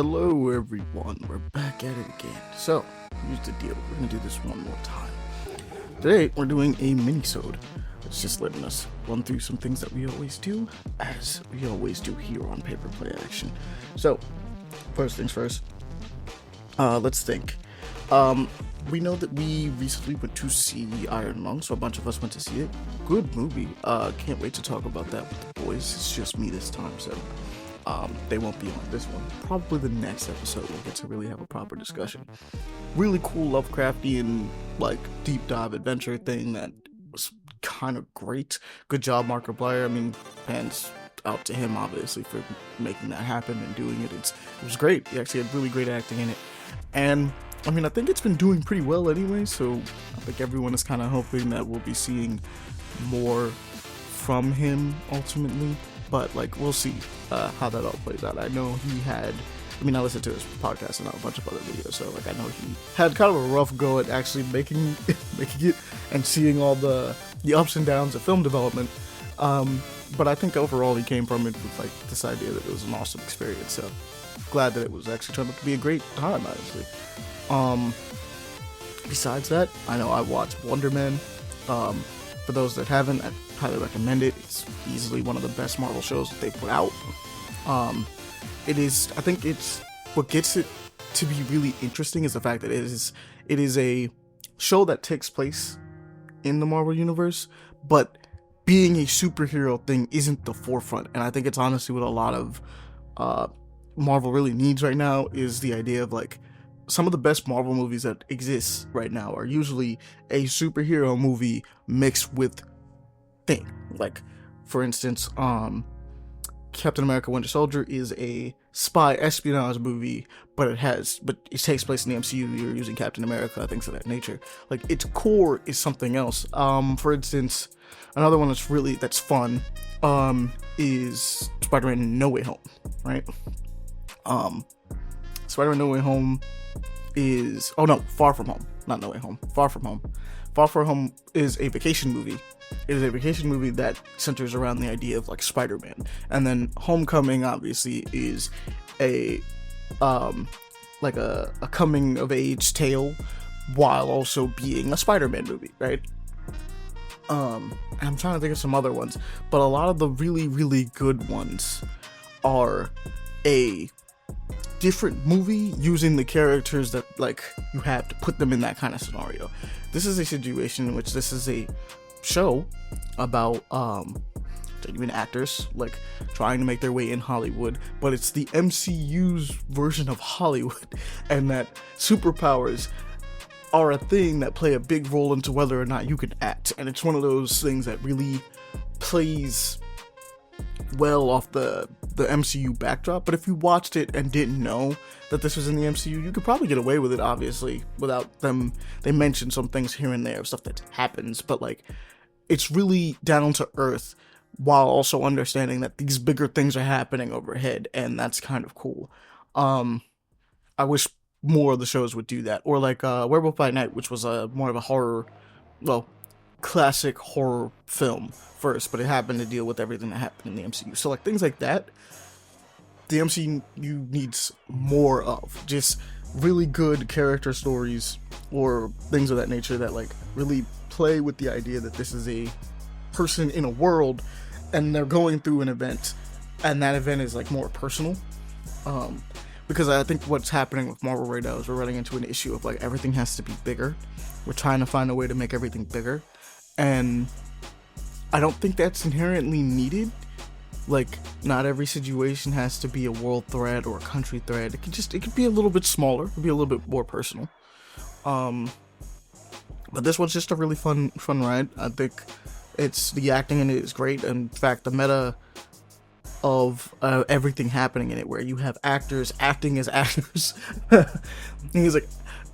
Hello everyone, we're back at it again. So, here's the deal, we're gonna do this one more time. Today, we're doing a Minisode. It's just letting us run through some things that we always do, as we always do here on Paper Play Action. So, first things first, let's think. We know that we recently went to see Iron Lung, so a bunch of us went to see it. Good movie. Can't wait to talk about that with the boys. It's just me this time, so they won't be on this one. Probably the next episode we'll get to really have a proper discussion. Really cool Lovecraftian, deep dive adventure thing that was kind of great. Good job, Markiplier. I mean, hands out to him, obviously, for making that happen and doing it. It was great. He actually had really great acting in it. And I mean, I think it's been doing pretty well anyway, so I think everyone is kind of hoping that we'll be seeing more from him ultimately, but we'll see how that all plays out. I know I listened to his podcast and a bunch of other videos, so I know he had kind of a rough go at actually making it and seeing all the ups and downs of film development, but I think overall he came from it with this idea that it was an awesome experience, so glad that it was actually turned out to be a great time, honestly. Besides that, I know I watched Wonder Man. For those that haven't, I highly recommend it. It's easily one of the best Marvel shows that they put out. I think it's what gets it to be really interesting is the fact that it is a show that takes place in the Marvel universe, but being a superhero thing isn't the forefront. And I think it's honestly what a lot of Marvel really needs right now is the idea of some of the best Marvel movies that exist right now are usually a superhero movie mixed with thing. For instance, Captain America Winter Soldier is a spy espionage movie, but it takes place in the MCU. You're using Captain America, things of that nature. Its core is something else. For instance, another one that's fun is Spider-Man No Way Home, right? Spider-Man No Way Home is Far From Home, not No Way Home. Far From Home. Far From Home is a vacation movie. It is a vacation movie that centers around the idea of Spider-Man, and then Homecoming obviously is a coming of age tale while also being a Spider-Man movie, right? I'm trying to think of some other ones, but a lot of the really, really good ones are a different movie using the characters that you have to put them in that kind of scenario. This is a situation in which this is a show about genuine actors trying to make their way in Hollywood, but it's the MCU's version of Hollywood, and that superpowers are a thing that play a big role into whether or not you can act. And it's one of those things that really plays well off the MCU backdrop, but if you watched it and didn't know that this was in the MCU, you could probably get away with it, obviously, without them. They mention some things here and there of stuff that happens, but it's really down to earth while also understanding that these bigger things are happening overhead, and that's kind of cool. I wish more of the shows would do that, or Werewolf by Night, which was more of a horror, classic horror film first, but it happened to deal with everything that happened in the MCU. So things like that, the MCU needs more of. Just really good character stories or things of that nature that really play with the idea that this is a person in a world and they're going through an event, and that event is more personal. Because I think what's happening with Marvel right now is we're running into an issue of everything has to be bigger. We're trying to find a way to make everything bigger, and I don't think that's inherently needed. Not every situation has to be a world threat or a country threat. It could be a little bit smaller. It could be a little bit more personal. But this one's just a really fun ride. I think the acting in it is great. In fact, the meta of everything happening in it, where you have actors acting as actors.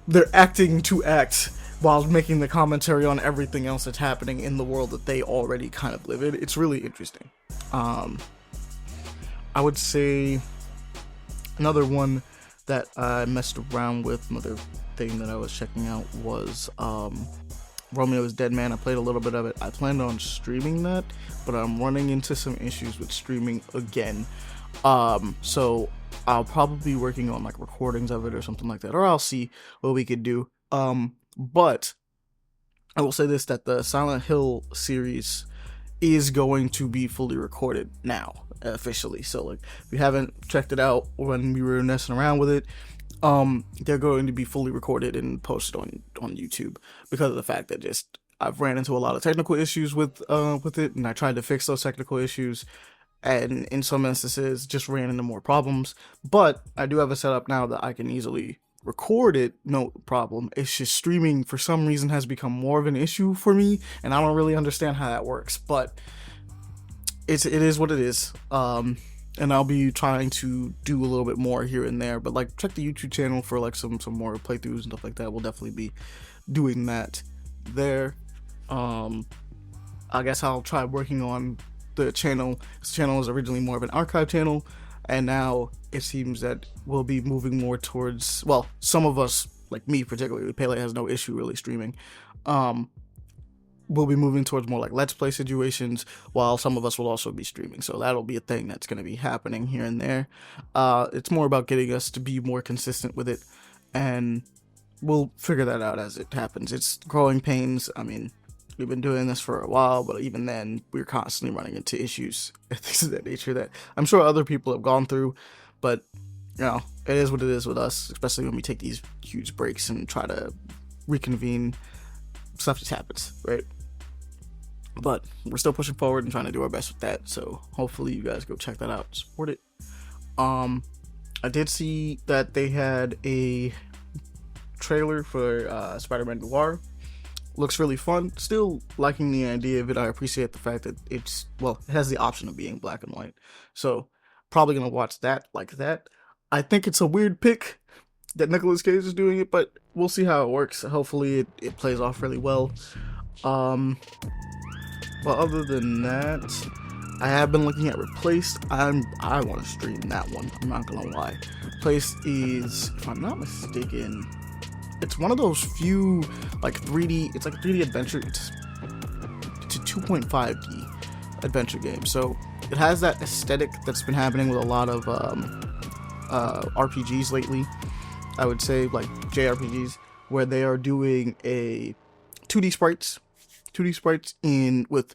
They're acting to act while making the commentary on everything else that's happening in the world that they already kind of live in. It's really interesting. I would say another one that I messed around with, another thing that I was checking out was Romeo's Dead Man. I played a little bit of it. I planned on streaming that, but I'm running into some issues with streaming again. So I'll probably be working on like recordings of it or something like that, or I'll see what we could do. But I will say this, that the Silent Hill series is going to be fully recorded now, officially. So like, if you haven't checked it out when we were messing around with it, they're going to be fully recorded and posted on YouTube, because of the fact that just I've ran into a lot of technical issues with it, and I tried to fix those technical issues, and in some instances just ran into more problems. But I do have a setup now that I can easily record it, no problem. It's just streaming for some reason has become more of an issue for me, and I don't really understand how that works, but it is what it is. And I'll be trying to do a little bit more here and there, but like, check the YouTube channel for like some more playthroughs and stuff like that. We'll definitely be doing that there. I guess I'll try working on the channel. This channel was originally more of an archive channel, and now it seems that we'll be moving more towards, well, some of us, like me particularly, Pele has no issue really streaming. We'll be moving towards more like Let's Play situations, while some of us will also be streaming. So that'll be a thing that's going to be happening here and there. It's more about getting us to be more consistent with it, and we'll figure that out as it happens. It's growing pains. I mean, we've been doing this for a while, but even then, we're constantly running into issues and things of that nature that I'm sure other people have gone through. But, you know, it is what it is with us, especially when we take these huge breaks and try to reconvene. Stuff just happens, right? But we're still pushing forward and trying to do our best with that. So hopefully you guys go check that out, support it. I did see that they had a trailer for Spider-Man Noir. Looks really fun. Still liking the idea of it. I appreciate the fact that it has the option of being black and white. So probably gonna watch that like that. I think it's a weird pick that Nicolas Cage is doing it, but we'll see how it works. Hopefully it plays off really well. Well, other than that, I have been looking at Replaced. I want to stream that one. I'm not gonna lie. Replaced is, if I'm not mistaken, it's one of those few like 3D. It's like a 3D adventure. It's a 2.5D adventure game. So it has that aesthetic that's been happening with a lot of RPGs lately. I would say like JRPGs, where they are doing a 2D sprites in with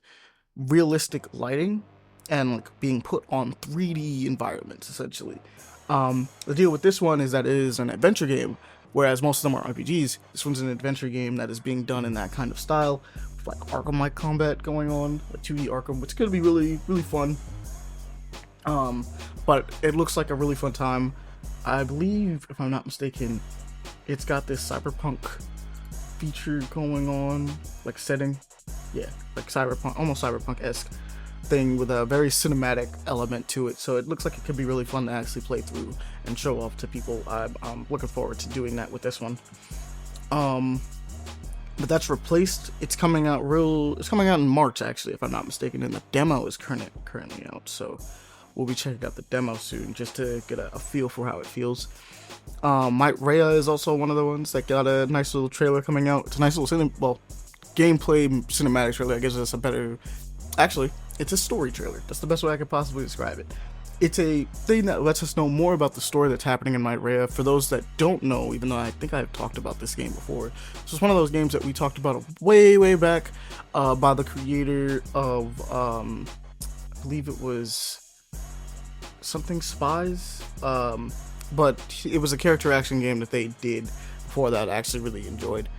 realistic lighting and like being put on 3D environments essentially. The deal with this one is that it is an adventure game, whereas most of them are RPGs. This one's an adventure game that is being done in that kind of style, with like Arkham-like combat going on, like 2D Arkham, which could be really, really fun. But it looks like a really fun time. I believe, if I'm not mistaken, it's got this cyberpunk feature going on, like setting. Yeah, like cyberpunk, almost cyberpunk-esque thing with a very cinematic element to it. So it looks like it could be really fun to actually play through and show off to people. I'm looking forward to doing that with this one. But that's Replaced. It's coming out in March, actually, if I'm not mistaken, and the demo is currently out. So we'll be checking out the demo soon just to get a feel for how it feels. Might Rhea is also one of the ones that got a nice little trailer coming out. It's a nice little gameplay cinematic trailer. That gives us a better, actually, it's a story trailer. That's the best way I could possibly describe it. It's a thing that lets us know more about the story that's happening in Might Rhea. For those that don't know, even though I think I've talked about this game before, this is one of those games that we talked about way back, by the creator of, I believe it was something Spies, but it was a character action game that they did before that I actually really enjoyed.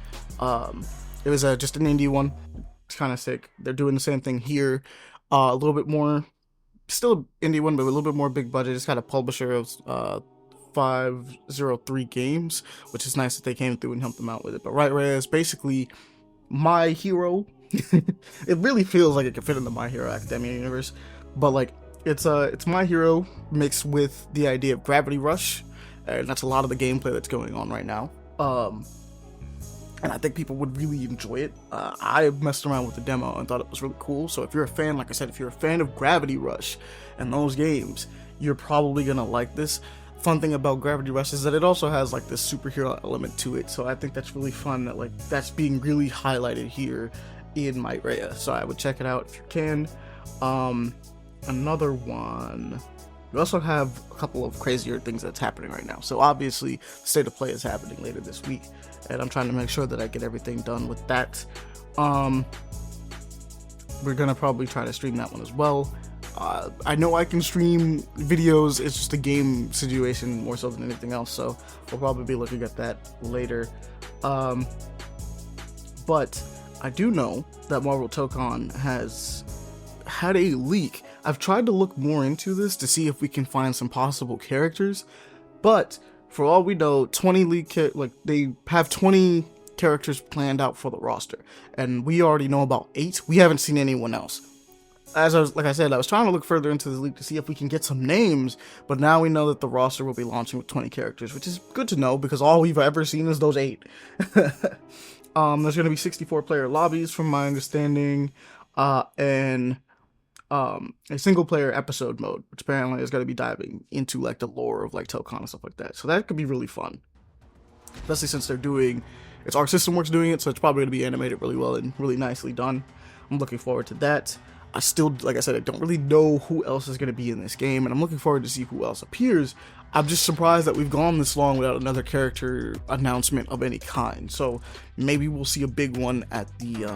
It was just an indie one. It's kind of sick. They're doing the same thing here. A little bit more, still indie one, but a little bit more big budget. It's got a publisher of 503 Games, which is nice that they came through and helped them out with it. But Right Rare is basically My Hero. It really feels like it could fit in the My Hero Academia universe, but like it's My Hero mixed with the idea of Gravity Rush, and that's a lot of the gameplay that's going on right now. And I think people would really enjoy it. I messed around with the demo and thought it was really cool. So if you're a fan, like I said, if you're a fan of Gravity Rush and those games, you're probably gonna like this. Fun thing about Gravity Rush is that it also has like this superhero element to it. So I think that's really fun that like that's being really highlighted here in Might Rhea. So I would check it out if you can. Another one. We also have a couple of crazier things that's happening right now. So obviously, State of Play is happening later this week, and I'm trying to make sure that I get everything done with that. We're gonna probably try to stream that one as well. I know I can stream videos, it's just a game situation more so than anything else, so we'll probably be looking at that later. But I do know that Marvel Tokon has had a leak. I've tried to look more into this to see if we can find some possible characters, but for all we know, 20 leak they have 20 characters planned out for the roster, and we already know about 8. We haven't seen anyone else. Like I said, I was trying to look further into the leak to see if we can get some names, but now we know that the roster will be launching with 20 characters, which is good to know because all we've ever seen is those 8. There's going to be 64 player lobbies from my understanding, and a single player episode mode, which apparently is going to be diving into like the lore of like Tokon and stuff like that. So that could be really fun, especially since it's Arc System Works doing it, so it's probably going to be animated really well and really nicely done. I'm looking forward to that. I still, like I said, I don't really know who else is going to be in this game, and I'm looking forward to see who else appears. I'm just surprised that we've gone this long without another character announcement of any kind. So maybe we'll see a big one at the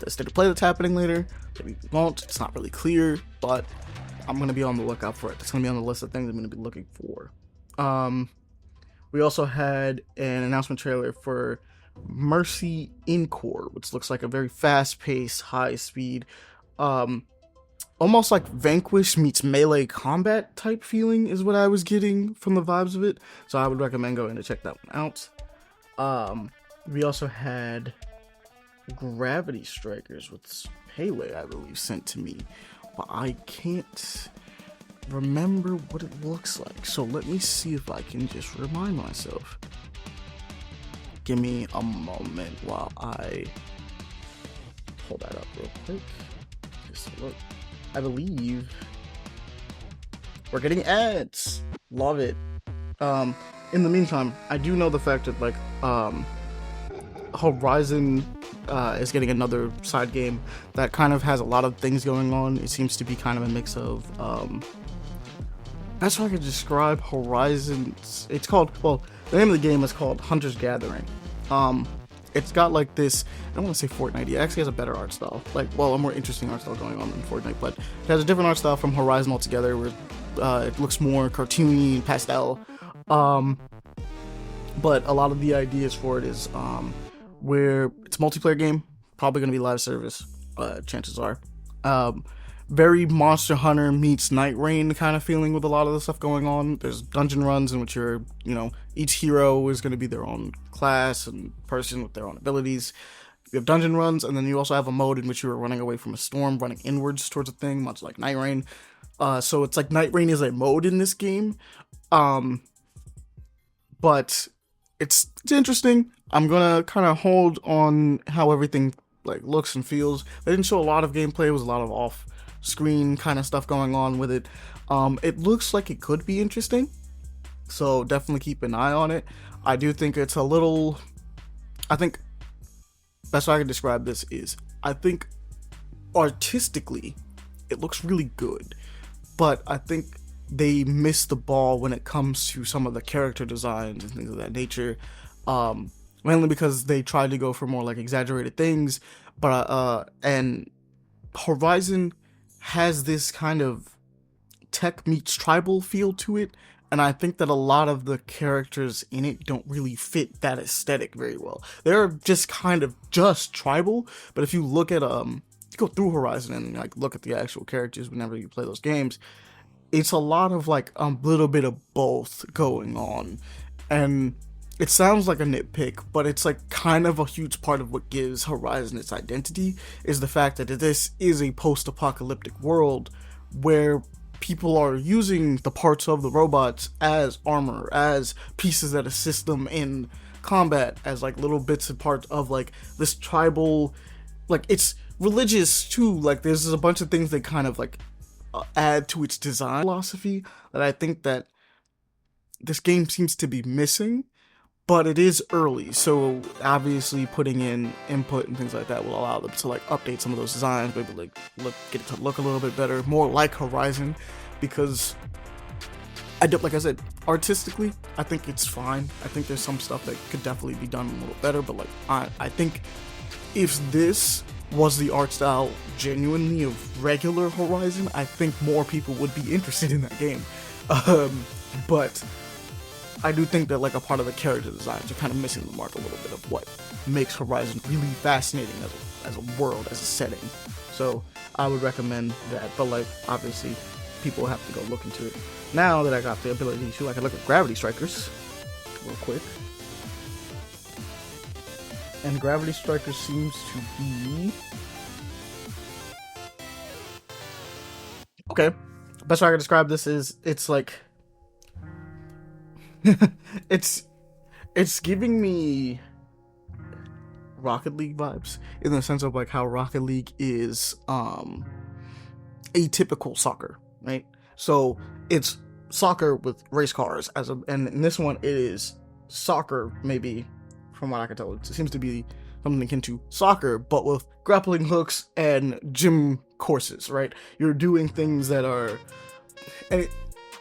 State of Play that's happening later. Maybe we won't. It's not really clear, but I'm going to be on the lookout for it. It's going to be on the list of things I'm going to be looking for. We also had an announcement trailer for Mercy Encore, which looks like a very fast-paced, high-speed, almost like Vanquish meets melee combat type feeling is what I was getting from the vibes of it. So I would recommend going to check that one out. We also had Gravity Strikers with Pele, I believe, sent to me, but I can't remember what it looks like. So let me see if I can just remind myself. Give me a moment while I pull that up real quick. Just look. I believe we're getting ads. Love it. In the meantime, I do know the fact that like Horizon is getting another side game that kind of has a lot of things going on. It seems to be kind of a mix of that's how I could describe Horizon. It's called, well, the name of the game is called Hunter's Gathering. It's got like this, I don't want to say Fortnite, it actually has a better art style, like, well, a more interesting art style going on than Fortnite, but it has a different art style from Horizon altogether, where it looks more cartoony, pastel, but a lot of the ideas for it is where it's a multiplayer game, probably going to be live service, chances are, very Monster Hunter meets Night Rain kind of feeling with a lot of the stuff going on. There's dungeon runs in which each hero is going to be their own class and person with their own abilities. You have dungeon runs, and then you also have a mode in which you are running away from a storm, running inwards towards a thing, much like Night Rain. So it's like Night Rain is a mode in this game, but it's interesting. I'm gonna kind of hold on how everything like looks and feels. They didn't show a lot of gameplay. It was a lot of off-screen kind of stuff going on with it. It looks like it could be interesting, so definitely keep an eye on it. I do think it's a little, I think best way I can describe this is, I think artistically it looks really good, but I think they missed the ball when it comes to some of the character designs and things of that nature, mainly because they tried to go for more like exaggerated things, but and Horizon has this kind of tech meets tribal feel to it, and I think that a lot of the characters in it don't really fit that aesthetic very well. They're just kind of just tribal, but if you look at you go through Horizon and like look at the actual characters whenever you play those games, it's a lot of like a little bit of both going on, and it sounds like a nitpick, but it's like kind of a huge part of what gives Horizon its identity, is the fact that this is a post-apocalyptic world where people are using the parts of the robots as armor, as pieces that assist them in combat, as like little bits and parts of like this tribal, like it's religious too, like there's a bunch of things that kind of like add to its design philosophy that I think that this game seems to be missing. But it is early, so obviously putting in input and things like that will allow them to like update some of those designs, maybe like get it to look a little bit better, more like Horizon. because I don't, like I said, artistically, I think it's fine. I think there's some stuff that could definitely be done a little better, but like I think if this was the art style genuinely of regular Horizon, I think more people would be interested in that game. But I do think that like a part of the character designs are kind of missing the mark a little bit of what makes Horizon really fascinating as a world, as a setting. So I would recommend that, but like obviously people have to go look into it. Now that I got the ability to, I can look at Gravity Strikers real quick. And Gravity Strikers seems to be... Okay. Best way I can describe this is, it's like... it's giving me Rocket League vibes, in the sense of like how Rocket League is atypical soccer, right? So it's soccer with race cars, and in this one it is soccer, maybe from what I can tell, it seems to be something akin to soccer, but with grappling hooks and gym courses, right? You're doing things that are, and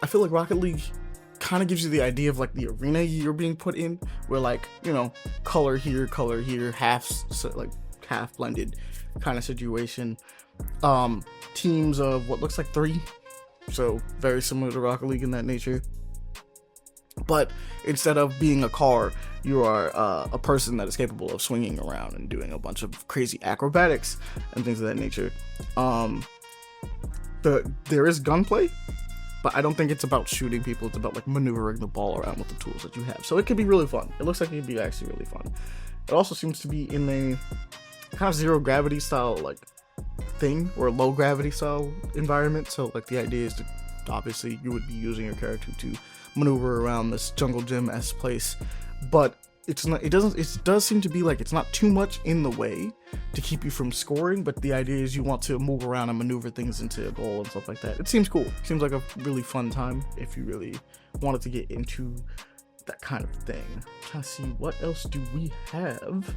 I feel like Rocket League kind of gives you the idea of like the arena you're being put in, where like, you know, color here, half blended kind of situation. Teams of what looks like 3, so very similar to Rocket League in that nature. But instead of being a car, you are a person that is capable of swinging around and doing a bunch of crazy acrobatics and things of that nature. There is gunplay, but I don't think it's about shooting people. It's about like maneuvering the ball around with the tools that you have. So it could be really fun. It looks like it could be actually really fun. It also seems to be in a kind of zero gravity style like thing, or low gravity style environment. So like the idea is to, obviously you would be using your character to maneuver around this jungle gym-esque place, but it does seem to be like it's not too much in the way to keep you from scoring, but the idea is you want to move around and maneuver things into a goal and stuff like that. It seems cool. It seems like a really fun time if you really wanted to get into that kind of thing. I'm trying to see, what else do we have?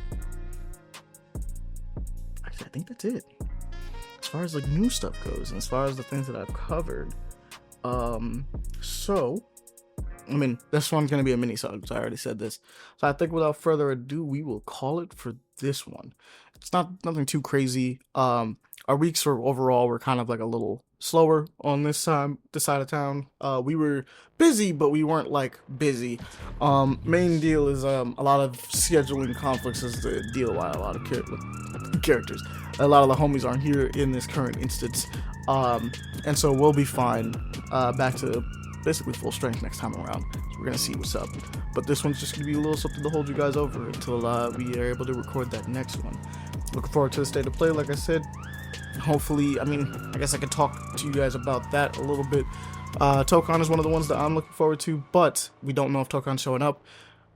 Actually, I think that's it as far as like new stuff goes, and as far as the things that I've covered. So I mean, this one's going to be a mini-sode, because I already said this. So I think without further ado, we will call it for this one. It's nothing too crazy. Our weeks were kind of like a little slower on this side of town. We were busy, but we weren't like busy. Main deal is a lot of scheduling conflicts is the deal why a lot of characters. A lot of the homies aren't here in this current instance. And so we'll be fine. Back to basically full strength next time around. So we're gonna see what's up. But this one's just gonna be a little something to hold you guys over until we are able to record that next one. Looking forward to the state of play, like I said. Hopefully, I guess I could talk to you guys about that a little bit. Tokon is one of the ones that I'm looking forward to, but we don't know if Tokon's showing up.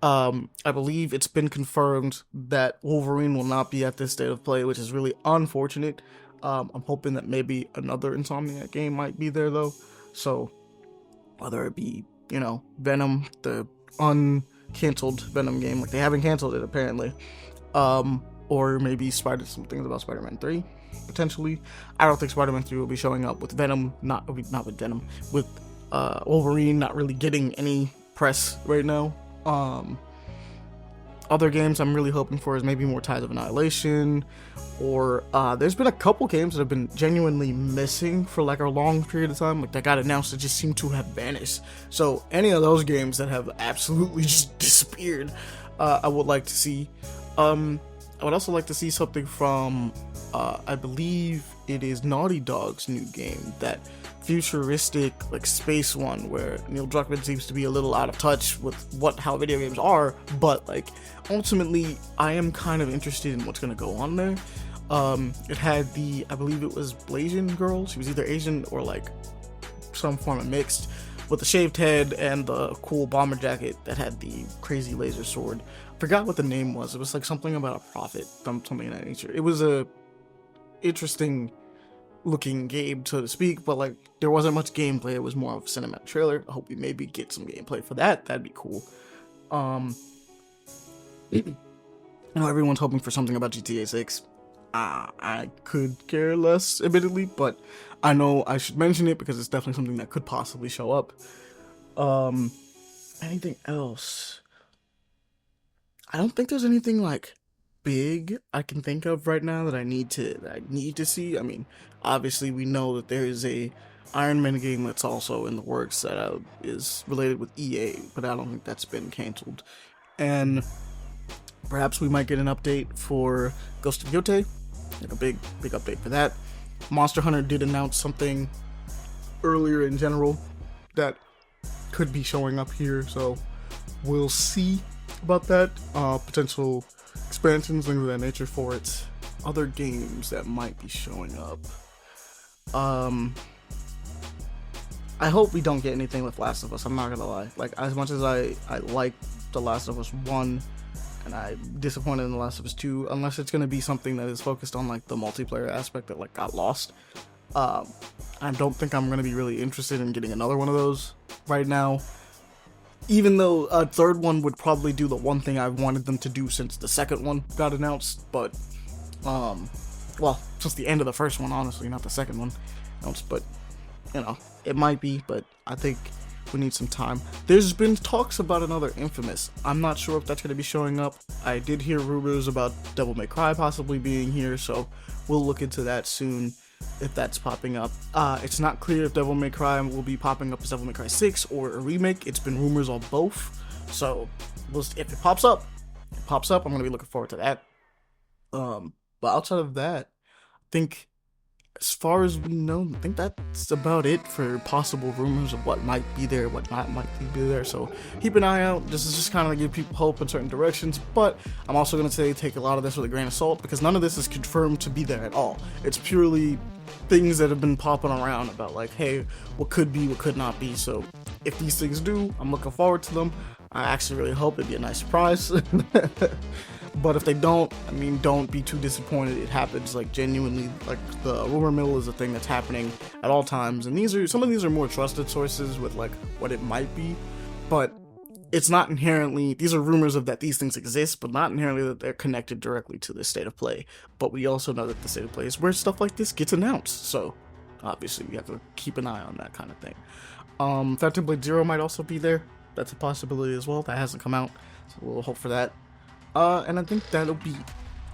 I believe it's been confirmed that Wolverine will not be at this state of play, which is really unfortunate. I'm hoping that maybe another Insomniac game might be there though. So whether it be, you know, Venom, the uncancelled Venom game, like they haven't canceled it apparently, or maybe some things about Spider-Man 3 potentially. I don't think Spider-Man 3 will be showing up with Venom, not with Venom, with Wolverine not really getting any press right now. Other games I'm really hoping for is maybe more Ties of Annihilation, or there's been a couple games that have been genuinely missing for like a long period of time, like that got announced that just seem to have vanished. So any of those games that have absolutely just disappeared, I would like to see. I would also like to see something from I believe it is Naughty Dog's new game, that futuristic like space one where Neil Druckmann seems to be a little out of touch with how video games are, but like ultimately I am kind of interested in what's going to go on there. It had I believe it was Blasian girl. She was either Asian or like some form of mixed, with the shaved head and the cool bomber jacket that had the crazy laser sword. I forgot what the name was. It was like something about a prophet, something of that nature. It was a interesting looking game, so to speak, but like there wasn't much gameplay. It was more of a cinematic trailer. I hope we maybe get some gameplay for that. That'd be cool. I know everyone's hoping for something about GTA 6. I could care less, admittedly, but I know I should mention it because it's definitely something that could possibly show up. Anything else? I don't think there's anything like big I can think of right now that I need to see. I mean, obviously we know that there is a Iron Man game that's also in the works that is related with EA, but I don't think that's been canceled. And perhaps we might get an update for Ghost of Yote, like a big update for that. Monster Hunter did announce something earlier in general that could be showing up here, so we'll see about that. Potential expansions, things of that nature for its other games that might be showing up. I hope we don't get anything with Last of Us. I'm not gonna lie. Like, as much as I like The Last of Us 1, and I'm disappointed in The Last of Us 2, unless it's gonna be something that is focused on like the multiplayer aspect that like got lost. I don't think I'm gonna be really interested in getting another one of those right now. Even though a third one would probably do the one thing I've wanted them to do since the second one got announced, but well, since the end of the first one, honestly, not the second one announced, but you know, it might be, but I think we need some time. There's been talks about another Infamous. I'm not sure if that's going to be showing up. I did hear rumors about Devil May Cry possibly being here, so we'll look into that soon if that's popping up. It's not clear if Devil May Cry will be popping up as Devil May Cry 6 or a remake. It's been rumors on both, so if it pops up, I'm going to be looking forward to that. But outside of that, I think, as far as we know, I think that's about it for possible rumors of what might be there, what not might be there. So keep an eye out. This is just kind of give people hope in certain directions, but I'm also going to say take a lot of this with a grain of salt because none of this is confirmed to be there at all. It's purely things that have been popping around about like, hey, what could be, what could not be. So if these things do, I'm looking forward to them. I actually really hope it'd be a nice surprise. But if they don't, I mean, don't be too disappointed. It happens, like, genuinely. Like, the rumor mill is a thing that's happening at all times, and some of these are more trusted sources with like what it might be, but it's not inherently, these are rumors of that these things exist, but not inherently that they're connected directly to the state of play. But we also know that the state of play is where stuff like this gets announced, so obviously we have to keep an eye on that kind of thing. Phantom Blade Zero might also be there. That's a possibility as well. That hasn't come out, so we'll hope for that. And I think that'll be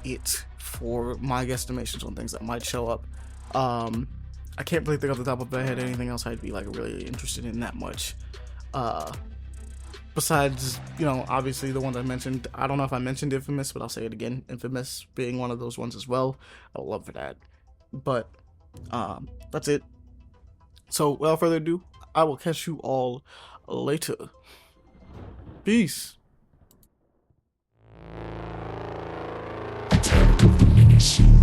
it for my guesstimations on things that might show up. I can't really think off the top of my head anything else I'd be like really interested in that much. Besides, you know, obviously the ones I mentioned. I don't know if I mentioned Infamous, but I'll say it again. Infamous being one of those ones as well. I would love for that. But that's it. So without further ado, I will catch you all later. Peace. Minisode.